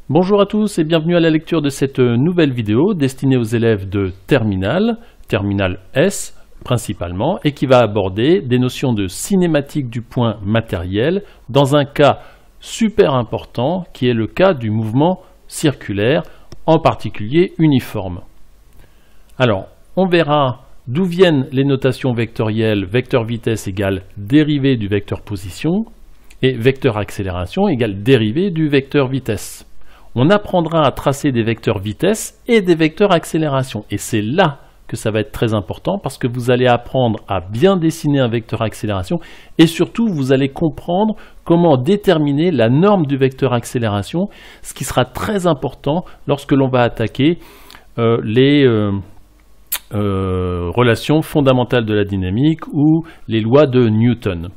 Bonjour à tous et bienvenue à la lecture de cette nouvelle vidéo destinée aux élèves de Terminal S principalement, et qui va aborder des notions de cinématique du point matériel dans un cas super important qui est le cas du mouvement circulaire, en particulier uniforme. Alors, on verra d'où viennent les notations vectorielles vecteur vitesse égale dérivée du vecteur position et vecteur accélération égale dérivée du vecteur vitesse. On apprendra à tracer des vecteurs vitesse et des vecteurs accélération. Et c'est là que ça va être très important parce que vous allez apprendre à bien dessiner un vecteur accélération et surtout vous allez comprendre comment déterminer la norme du vecteur accélération, ce qui sera très important lorsque l'on va attaquer les relations fondamentales de la dynamique ou les lois de Newton.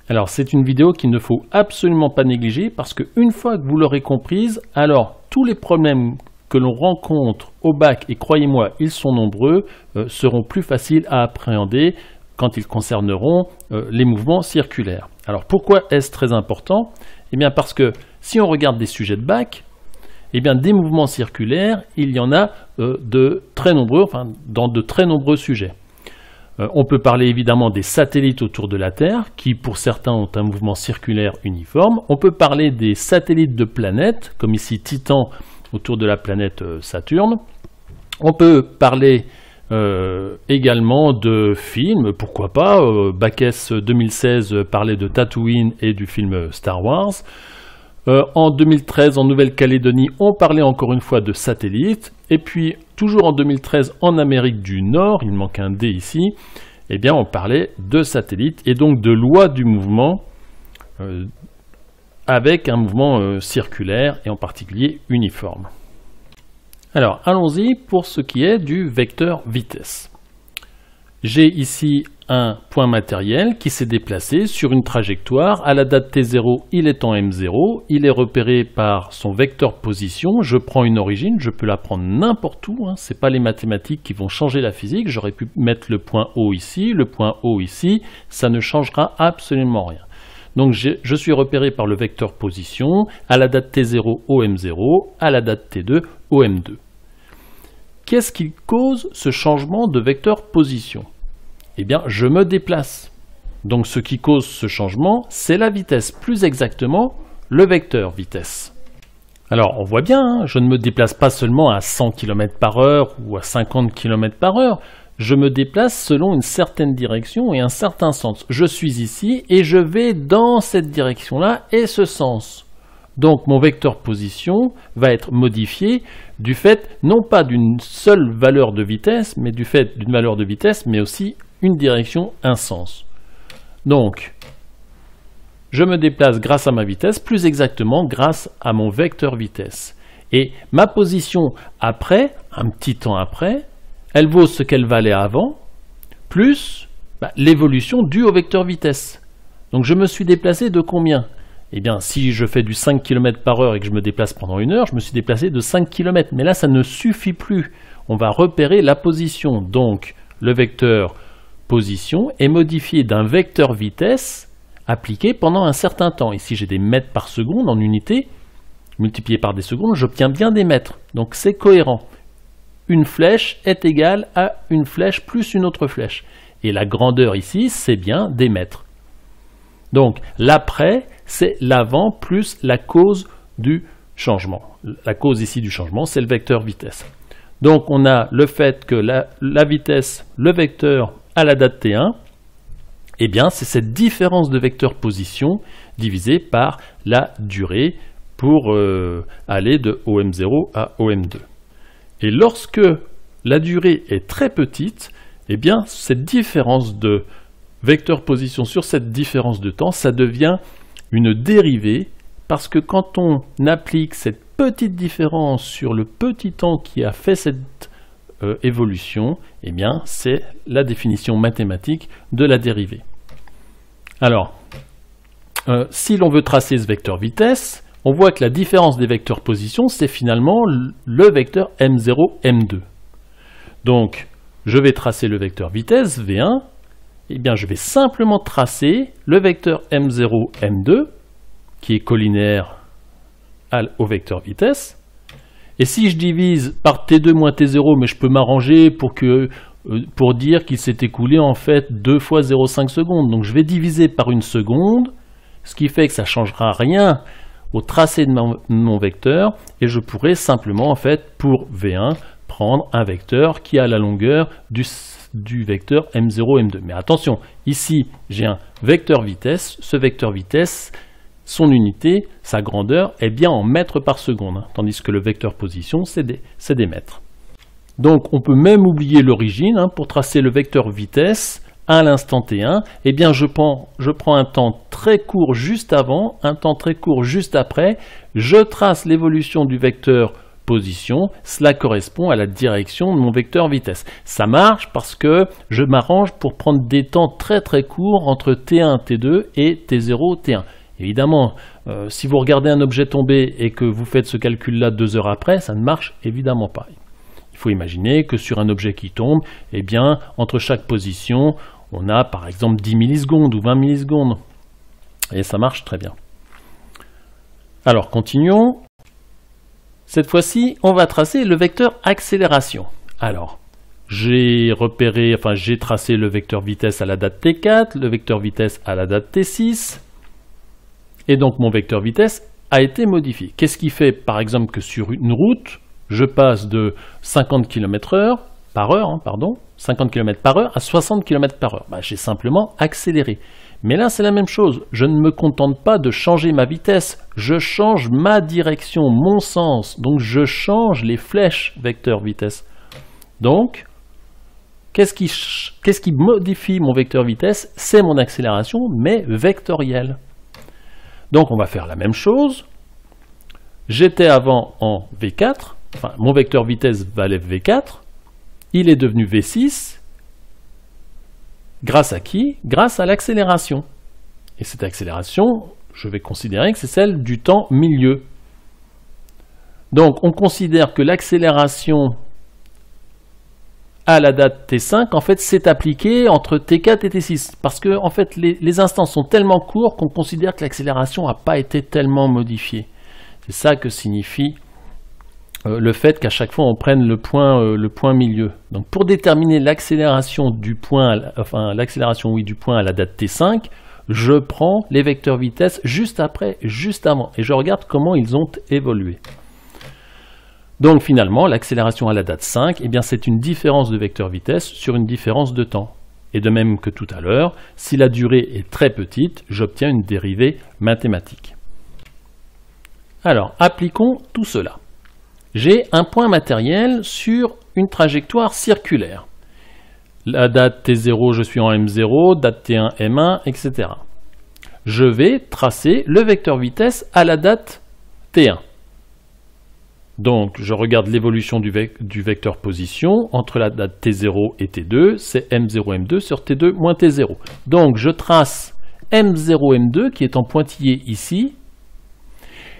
Alors c'est une vidéo qu'il ne faut absolument pas négliger parce qu'une fois que vous l'aurez comprise, alors tous les problèmes que l'on rencontre au bac, et croyez-moi, ils sont nombreux, seront plus faciles à appréhender quand ils concerneront les mouvements circulaires. Alors pourquoi est-ce très important? Eh bien parce que si on regarde des sujets de bac, eh bien des mouvements circulaires, il y en a de très nombreux, enfin dans de très nombreux sujets. On peut parler évidemment des satellites autour de la Terre, qui pour certains ont un mouvement circulaire uniforme. On peut parler des satellites de planètes, comme ici Titan autour de la planète Saturne. On peut parler également de films, pourquoi pas. Bacchès 2016 parlait de Tatooine et du film Star Wars. En 2013, en Nouvelle-Calédonie, on parlait encore une fois de satellites. Et puis, toujours en 2013, en Amérique du Nord, il manque un D ici, eh bien, on parlait de satellites et donc de loi du mouvement avec un mouvement circulaire et en particulier uniforme. Alors, allons-y pour ce qui est du vecteur vitesse. J'ai ici un point matériel qui s'est déplacé sur une trajectoire. À la date t0, il est en m0. Il est repéré par son vecteur position. Je prends une origine, je peux la prendre n'importe où. Ce n'est pas les mathématiques qui vont changer la physique. J'aurais pu mettre le point O ici, le point O ici. Ça ne changera absolument rien. Donc je suis repéré par le vecteur position. À la date t0 au m0, à la date t2 au m2. Qu'est-ce qui cause ce changement de vecteur position? Eh bien, je me déplace. Donc, ce qui cause ce changement, c'est la vitesse. Plus exactement, le vecteur vitesse. Alors, on voit bien, je ne me déplace pas seulement à 100 km/h ou à 50 km/h. Je me déplace selon une certaine direction et un certain sens. Je suis ici et je vais dans cette direction-là et ce sens. Donc, mon vecteur position va être modifié du fait, non pas d'une seule valeur de vitesse, mais du fait d'une valeur de vitesse, mais aussi une direction, un sens. Donc, je me déplace grâce à ma vitesse, plus exactement grâce à mon vecteur vitesse. Et ma position après, un petit temps après, elle vaut ce qu'elle valait avant, plus l'évolution due au vecteur vitesse. Donc je me suis déplacé de combien? Eh bien, si je fais du 5 km/h et que je me déplace pendant 1 heure, je me suis déplacé de 5 km. Mais là, ça ne suffit plus. On va repérer la position. Donc, le vecteur position est modifié d'un vecteur vitesse appliqué pendant un certain temps. Ici, j'ai des mètres par seconde en unité. Multiplié par des secondes, j'obtiens bien des mètres. Donc, c'est cohérent. Une flèche est égale à une flèche plus une autre flèche. Et la grandeur ici, c'est bien des mètres. Donc, l'après, c'est l'avant plus la cause du changement. La cause ici du changement, c'est le vecteur vitesse. Donc, on a le fait que la vitesse, le vecteur à la date t1, eh bien, c'est cette différence de vecteur position divisée par la durée pour aller de OM0 à OM2. Et lorsque la durée est très petite, eh bien, cette différence de vecteur position sur cette différence de temps, ça devient une dérivée parce que quand on applique cette petite différence sur le petit temps qui a fait cette évolution, eh bien, c'est la définition mathématique de la dérivée. Alors, si l'on veut tracer ce vecteur vitesse, on voit que la différence des vecteurs position, c'est finalement le vecteur m0, m2. Donc, je vais tracer le vecteur vitesse, v1, eh bien, je vais simplement tracer le vecteur m0, m2, qui est collinéaire au vecteur vitesse. Et si je divise par T2 moins T0, mais je peux m'arranger pour dire qu'il s'est écoulé en fait 2 fois 0,5 secondes. Donc je vais diviser par 1 seconde, ce qui fait que ça ne changera rien au tracé de mon vecteur, et je pourrais simplement en fait pour V1 prendre un vecteur qui a la longueur du vecteur M0, M2. Mais attention, ici j'ai un vecteur vitesse, ce vecteur vitesse, son unité, sa grandeur est bien en mètres par seconde, tandis que le vecteur position c'est des mètres. Donc on peut même oublier l'origine, pour tracer le vecteur vitesse à l'instant T1, eh bien je prends un temps très court juste avant, un temps très court juste après, je trace l'évolution du vecteur position, cela correspond à la direction de mon vecteur vitesse. Ça marche parce que je m'arrange pour prendre des temps très très courts entre T1, T2 et T0, T1. Évidemment, si vous regardez un objet tomber et que vous faites ce calcul-là 2 heures après, ça ne marche évidemment pas. Il faut imaginer que sur un objet qui tombe, eh bien, entre chaque position, on a par exemple 10 millisecondes ou 20 millisecondes. Et ça marche très bien. Alors, continuons. Cette fois-ci, on va tracer le vecteur accélération. Alors, j'ai tracé le vecteur vitesse à la date T4, le vecteur vitesse à la date T6. Et donc, mon vecteur vitesse a été modifié. Qu'est-ce qui fait, par exemple, que sur une route, je passe de 50 km/h, 50 km par heure à 60 km par heure. J'ai simplement accéléré. Mais là, c'est la même chose. Je ne me contente pas de changer ma vitesse. Je change ma direction, mon sens. Donc, je change les flèches vecteur vitesse. Donc, qu'est-ce qui modifie mon vecteur vitesse? C'est mon accélération, mais vectorielle. Donc, on va faire la même chose. J'étais avant en V4. Mon vecteur vitesse valait V4. Il est devenu V6. Grâce à qui? Grâce à l'accélération. Et cette accélération, je vais considérer que c'est celle du temps milieu. Donc, on considère que l'accélération à la date T5, en fait, s'est appliquée entre T4 et T6. Parce que, en fait, les instants sont tellement courts qu'on considère que l'accélération n'a pas été tellement modifiée. C'est ça que signifie le fait qu'à chaque fois on prenne le point milieu. Donc pour déterminer l'accélération du point, du point à la date T5, je prends les vecteurs vitesse juste après, juste avant, et je regarde comment ils ont évolué. Donc finalement, l'accélération à la date 5, eh bien c'est une différence de vecteur vitesse sur une différence de temps. Et de même que tout à l'heure, si la durée est très petite, j'obtiens une dérivée mathématique. Alors, appliquons tout cela. J'ai un point matériel sur une trajectoire circulaire. La date T0, je suis en M0, date T1, M1, etc. Je vais tracer le vecteur vitesse à la date T1. Donc, je regarde l'évolution du vecteur position entre la date T0 et T2, c'est M0, M2 sur T2 moins T0. Donc, je trace M0, M2 qui est en pointillé ici,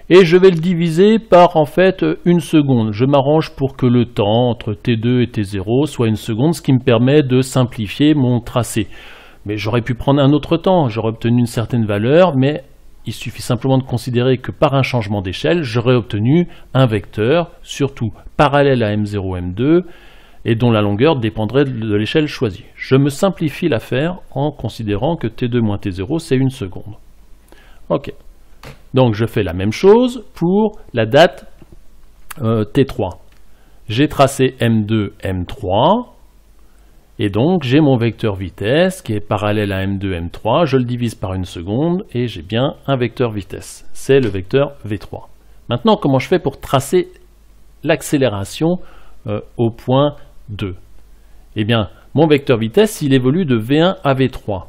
et je vais le diviser par en fait 1 seconde. Je m'arrange pour que le temps entre T2 et T0 soit 1 seconde, ce qui me permet de simplifier mon tracé. Mais j'aurais pu prendre un autre temps, j'aurais obtenu une certaine valeur, mais il suffit simplement de considérer que par un changement d'échelle, j'aurais obtenu un vecteur, surtout parallèle à M0, M2, et dont la longueur dépendrait de l'échelle choisie. Je me simplifie l'affaire en considérant que T2 moins T0, c'est 1 seconde. Ok. Donc je fais la même chose pour la date T3. J'ai tracé M2, M3, et donc j'ai mon vecteur vitesse qui est parallèle à M2, M3, je le divise par 1 seconde, et j'ai bien un vecteur vitesse. C'est le vecteur V3. Maintenant, comment je fais pour tracer l'accélération au point 2? Eh bien, mon vecteur vitesse, il évolue de V1 à V3.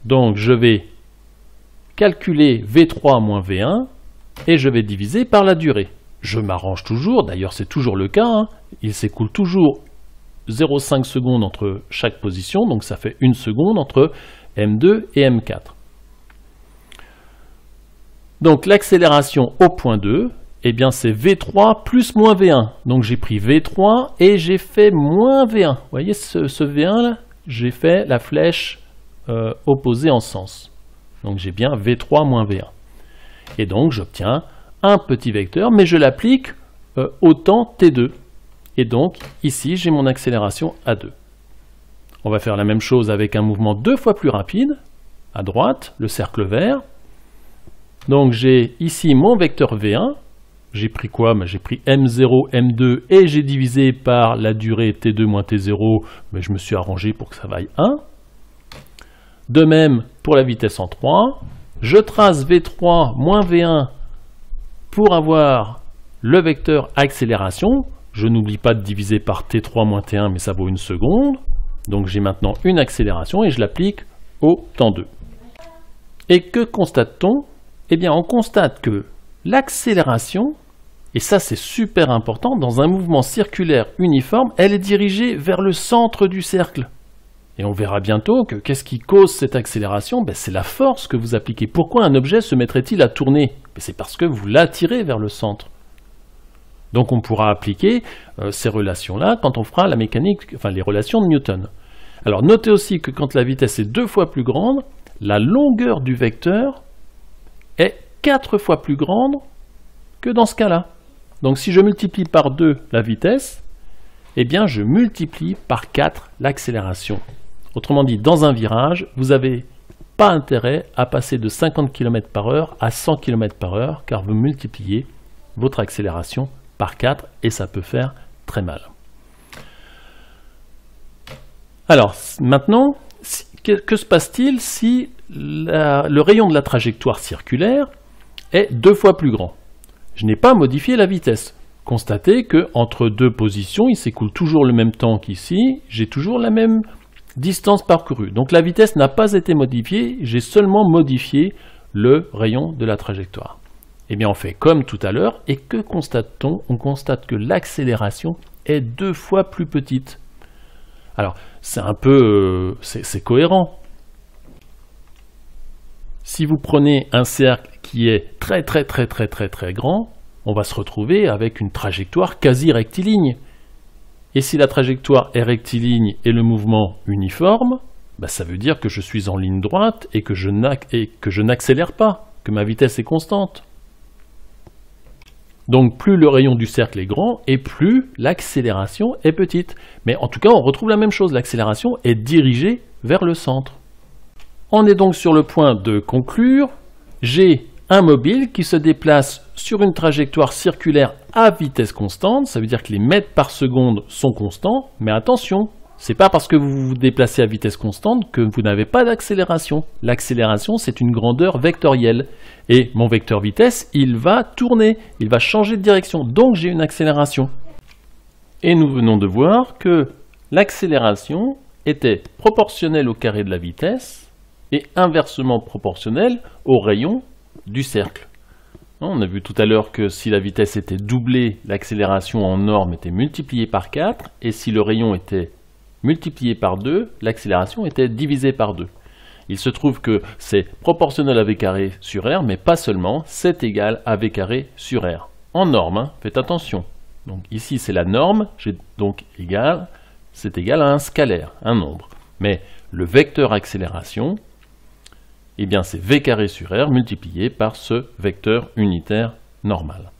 Donc je vais calculer V3 moins V1 et je vais diviser par la durée. Je m'arrange toujours, d'ailleurs c'est toujours le cas, il s'écoule toujours 0,5 secondes entre chaque position, donc ça fait 1 seconde entre M2 et M4. Donc l'accélération au point 2, eh bien c'est V3 plus moins V1. Donc j'ai pris V3 et j'ai fait moins V1. Vous voyez ce V1 là, j'ai fait la flèche opposée en sens. Donc j'ai bien V3 moins V1. Et donc j'obtiens un petit vecteur, mais je l'applique au temps t2. Et donc, ici, j'ai mon accélération a2. On va faire la même chose avec un mouvement 2 fois plus rapide, à droite, le cercle vert. Donc, j'ai ici mon vecteur v1. J'ai pris quoi? J'ai pris m0, m2, et j'ai divisé par la durée t2 moins t0, mais je me suis arrangé pour que ça vaille 1. De même, pour la vitesse en 3, je trace v3 moins v1 pour avoir le vecteur accélération. Je n'oublie pas de diviser par t3 moins t1, mais ça vaut une seconde. Donc j'ai maintenant une accélération et je l'applique au temps 2. Et que constate-t-on? Eh bien, on constate que l'accélération, et ça c'est super important, dans un mouvement circulaire uniforme, elle est dirigée vers le centre du cercle. Et on verra bientôt que qu'est-ce qui cause cette accélération? C'est la force que vous appliquez. Pourquoi un objet se mettrait-il à tourner? C'est parce que vous l'attirez vers le centre. Donc on pourra appliquer ces relations-là quand on fera la mécanique, enfin les relations de Newton. Alors notez aussi que quand la vitesse est 2 fois plus grande, la longueur du vecteur est 4 fois plus grande que dans ce cas-là. Donc si je multiplie par 2 la vitesse, eh bien je multiplie par 4 l'accélération. Autrement dit, dans un virage, vous n'avez pas intérêt à passer de 50 km/h à 100 km/h, car vous multipliez votre accélération par 4 et ça peut faire très mal. Alors maintenant, que se passe-t-il si le rayon de la trajectoire circulaire est 2 fois plus grand? Je n'ai pas modifié la vitesse. Constatez qu'entre deux positions, il s'écoule toujours le même temps qu'ici, j'ai toujours la même distance parcourue. Donc la vitesse n'a pas été modifiée, j'ai seulement modifié le rayon de la trajectoire. Eh bien on fait comme tout à l'heure, et que constate-t-on? On constate que l'accélération est 2 fois plus petite. Alors c'est un peu... c'est cohérent. Si vous prenez un cercle qui est très grand, on va se retrouver avec une trajectoire quasi rectiligne. Et si la trajectoire est rectiligne et le mouvement uniforme, ça veut dire que je suis en ligne droite et que je n'accélère pas, que ma vitesse est constante. Donc plus le rayon du cercle est grand et plus l'accélération est petite. Mais en tout cas, on retrouve la même chose, l'accélération est dirigée vers le centre. On est donc sur le point de conclure. J'ai un mobile qui se déplace sur une trajectoire circulaire à vitesse constante, ça veut dire que les mètres par seconde sont constants, mais attention, c'est pas parce que vous vous déplacez à vitesse constante que vous n'avez pas d'accélération. L'accélération, c'est une grandeur vectorielle. Et mon vecteur vitesse, il va tourner, il va changer de direction, donc j'ai une accélération. Et nous venons de voir que l'accélération était proportionnelle au carré de la vitesse et inversement proportionnelle au rayon du cercle. On a vu tout à l'heure que si la vitesse était doublée, l'accélération en norme était multipliée par 4, et si le rayon était multiplié par 2, l'accélération était divisée par 2. Il se trouve que c'est proportionnel à v carré sur r, mais pas seulement, c'est égal à v carré sur r. En norme, faites attention. Donc ici c'est la norme, donc c'est égal à un scalaire, un nombre. Mais le vecteur accélération, eh bien c'est v carré sur r multiplié par ce vecteur unitaire normal.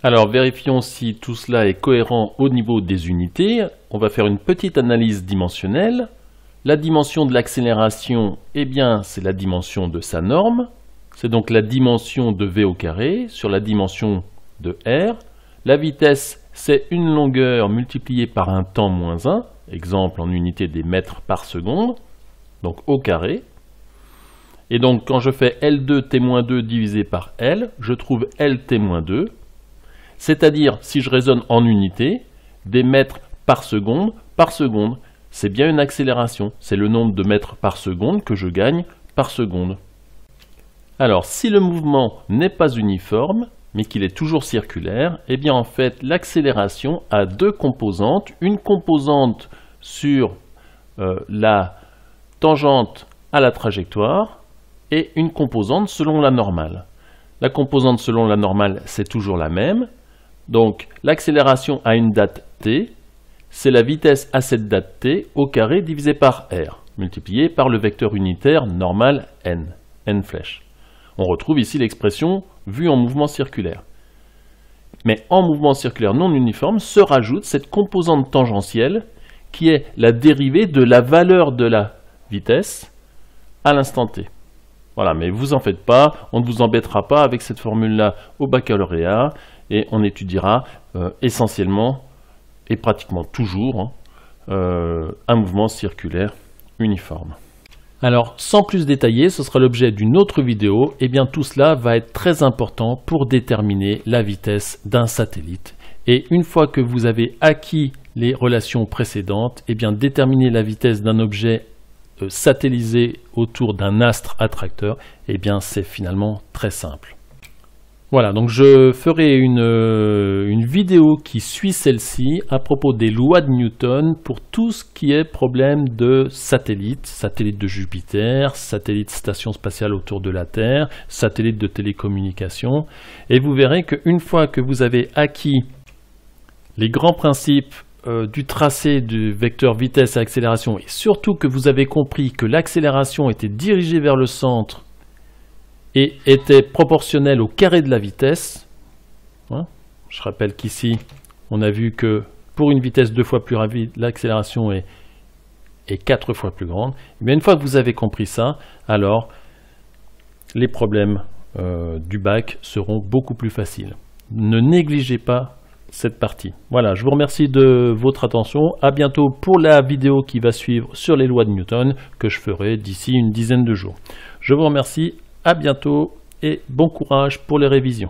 Alors vérifions si tout cela est cohérent au niveau des unités. On va faire une petite analyse dimensionnelle. La dimension de l'accélération, eh bien c'est la dimension de sa norme. C'est donc la dimension de v au carré sur la dimension de r. La vitesse, c'est une longueur multipliée par un temps moins 1, exemple en unité des mètres par seconde, donc au carré. Et donc quand je fais L2 t-2 divisé par L, je trouve LT-2, c'est-à-dire, si je raisonne en unité, des mètres par seconde, c'est bien une accélération, c'est le nombre de mètres par seconde que je gagne par seconde. Alors, si le mouvement n'est pas uniforme, mais qu'il est toujours circulaire, eh bien en fait, l'accélération a deux composantes, une composante sur la tangente à la trajectoire, et une composante selon la normale. La composante selon la normale, c'est toujours la même. Donc, l'accélération à une date t, c'est la vitesse à cette date t au carré divisé par r, multiplié par le vecteur unitaire normal n, n flèche. On retrouve ici l'expression vue en mouvement circulaire. Mais en mouvement circulaire non uniforme se rajoute cette composante tangentielle qui est la dérivée de la valeur de la vitesse à l'instant t. Voilà, mais vous en faites pas, on ne vous embêtera pas avec cette formule-là au baccalauréat et on étudiera essentiellement et pratiquement toujours un mouvement circulaire uniforme. Alors, sans plus détailler, ce sera l'objet d'une autre vidéo. Et bien tout cela va être très important pour déterminer la vitesse d'un satellite. Et une fois que vous avez acquis les relations précédentes, et bien déterminer la vitesse d'un objet satellisé autour d'un astre attracteur, et bien c'est finalement très simple. Voilà, donc je ferai une vidéo qui suit celle-ci à propos des lois de Newton pour tout ce qui est problème de satellites, satellites de Jupiter, satellites station spatiale autour de la Terre, satellites de télécommunications. Et vous verrez qu'une fois que vous avez acquis les grands principes du tracé du vecteur vitesse et accélération, et surtout que vous avez compris que l'accélération était dirigée vers le centre et était proportionnel au carré de la vitesse. Je rappelle qu'ici, on a vu que pour une vitesse 2 fois plus rapide, l'accélération est 4 fois plus grande. Mais une fois que vous avez compris ça, alors les problèmes du bac seront beaucoup plus faciles. Ne négligez pas cette partie. Voilà, je vous remercie de votre attention. À bientôt pour la vidéo qui va suivre sur les lois de Newton que je ferai d'ici une dizaine de jours. Je vous remercie. À bientôt et bon courage pour les révisions.